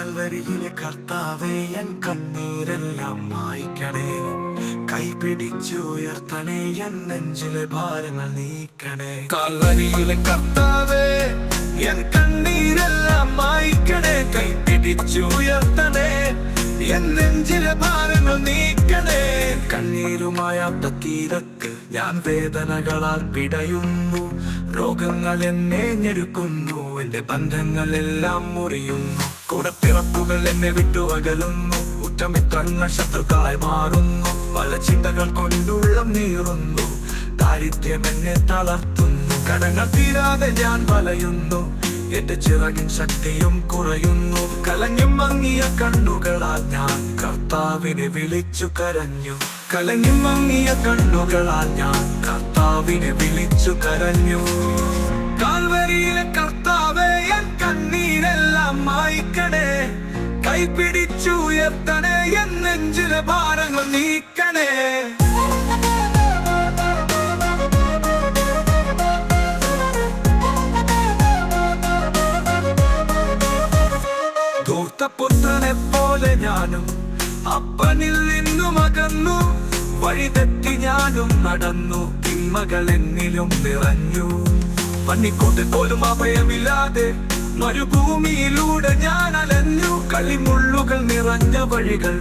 കാൽവരിയിലെ കർത്താവേ, എൻ കണ്ണീരെല്ലാം മായ്ക്കണേ. കൈപിടിച്ചുയർത്തണേ, എൻ നെഞ്ചിലെ ഭാരങ്ങൾ നീക്കണേ. കാൽവരിയിലെ കർത്താവേ, എൻ കണ്ണീരെല്ലാം മായ്ക്കണേ. കൈപിടിച്ചുയർത്തണേ, എൻ നെഞ്ചിലെ ഭാരങ്ങൾ നീക്കണേ. കണ്ണീരുമായാത്ത തീരത്ത് ഞാൻ വേദനകളാൽ പിടയുന്നു. രോഗങ്ങൾ എന്നെ ഞെരുക്കുന്നു, എന്റെ ബന്ധങ്ങളെല്ലാം മുറിയുന്നു. കൂടപ്പിറപ്പുകൾ എന്നെ വിട്ടുവകലുന്നു, ഉറ്റമിത്രങ്ങൾ ശത്രുക്കളായി മാറുന്നു. പല ചിന്തകൾ കൊണ്ടുള്ളം നീറുന്നു, ദാരിദ്ര്യം എന്നെ തളർത്തുന്നു. കടങ്ങൾ തീരാതെ ഞാൻ വലയുന്നു, എന്റെ ചിറകിൻ ശക്തിയും കുറയുന്നു. കലങ്ങും മങ്ങിയ കണ്ണുകളാൽ ഞാൻ കർത്താവിനെ വിളിച്ചു കരഞ്ഞു. കലങ്ങും മങ്ങിയ കണ്ണുകളാൽ ഞാൻ കർത്താവിനെ വിളിച്ചു കരഞ്ഞു. കാൽവരിയിലെ കർത്താവേ, എൻ കണ്ണീരെല്ലാം മായ്ക്കണേ. കൈപിടിച്ചുയർത്തണേ, എൻ നെഞ്ചിലെ ഭാരങ്ങൾ നീക്കണേ. പുത്രനെ പോലെ ഞാനും അപ്പനിൽ നിന്നും അകന്നു. വഴിതെറ്റി ഞാനും നടന്നു, തിന്മകൾ എന്നിലും നിറഞ്ഞു. പന്നിക്കൂട്ടിൽ പോലും അഭയമില്ലാതെ മരുഭൂമിയിലൂടെ ഞാൻ അലഞ്ഞു. കളിമുള്ളുകൾ നിറഞ്ഞ വഴികൾ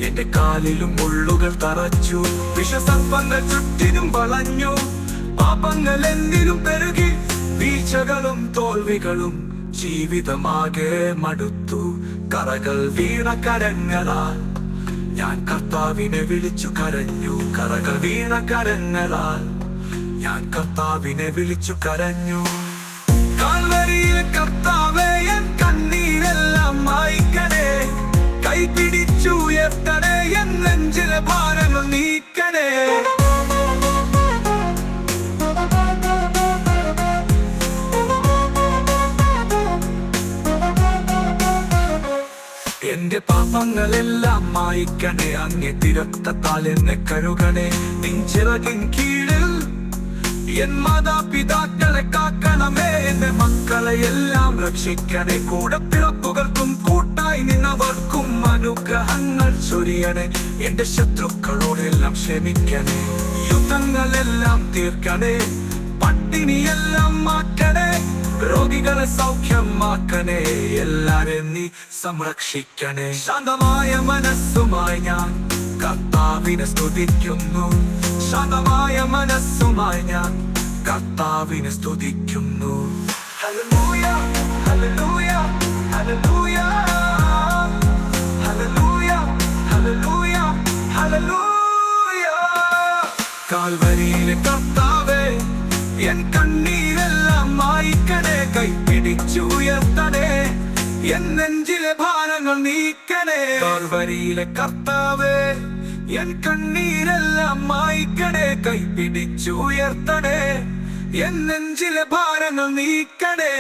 എന്റെ കാലിലും മുള്ളുകൾ തറച്ചു. വിഷസർപ്പങ്ങൾ ചുറ്റിനും വളഞ്ഞു, പാപങ്ങൾ എന്നിലും പെരുകി. വീഴ്ചകളും തോൽവികളും ജീവിതമാകെ മടുത്തു. കറകൾ വീണ കരങ്ങളാൽ ഞാൻ കർത്താവിനെ വിളിച്ചു കരഞ്ഞു. കറകൾ വീണ കരങ്ങളാൽ ഞാൻ കർത്താവിനെ വിളിച്ചു കരഞ്ഞു. കാൽവരിയിലെ കർത്താവേ, എൻ കണ്ണീരെല്ലാം മായ്ക്കണേ. കൈപിടിച്ചുയർത്തണേ, എൻ നെഞ്ചിലെ ഭാരങ്ങൾ നീക്കണേ. എന്റെ പാപങ്ങളെല്ലാം മായ്ക്കണേ. അങ്ങേ തിരക്തത്താൽ എന്നെ കഴുകണേ. നിൻ ചിറകിൻ കീഴിൽ എൻ മാതാപിതാക്കളെ കാക്കണമേ. എന്റെ മക്കളെ എല്ലാം രക്ഷിക്കണേ. കൂടപ്പിറപ്പുകൾക്കും കൂട്ടായി നിന്നവർക്കും അനുഗ്രഹങ്ങൾ ചൊരിയണേ. എന്റെ ശത്രുക്കളോടെല്ലാം ക്ഷമിക്കണേ. യുദ്ധങ്ങളെല്ലാം തീർക്കണേ. പട്ടിണിയെല്ലാം മാറ്റണേ. രോഗികളെ സൗഖ്യമാക്കണേ. എല്ലാരെ നീ സംരക്ഷിക്കണേ. ശാന്തമായ മനസ്സുമായി ഞാൻ കർത്താവിനെ സ്തുതിക്കുന്നു. ശാന്തമായ മനസ്സുമായി ഞാൻ കർത്താവിനെ സ്തുതിക്കുന്നു. Hallelujah, hallelujah, hallelujah, hallelujah, hallelujah, hallelujah. കാൽവരിയിലെ കർത്താവേ, എൻ കണ്ണീരെല്ലാം മായ്ക്കണേ. കൈപിടിച്ചുയർത്തണേ, എൻ നെഞ്ചിലെ ഭാരങ്ങൾ നീക്കണേ. കാൽവരിയിലെ കർത്താവേ, എൻ കണ്ണീരെല്ലാം മായ്ക്കണേ. കൈപിടിച്ചുയർത്തണേ, എൻ നെഞ്ചിലെ ഭാരങ്ങൾ നീക്കണേ.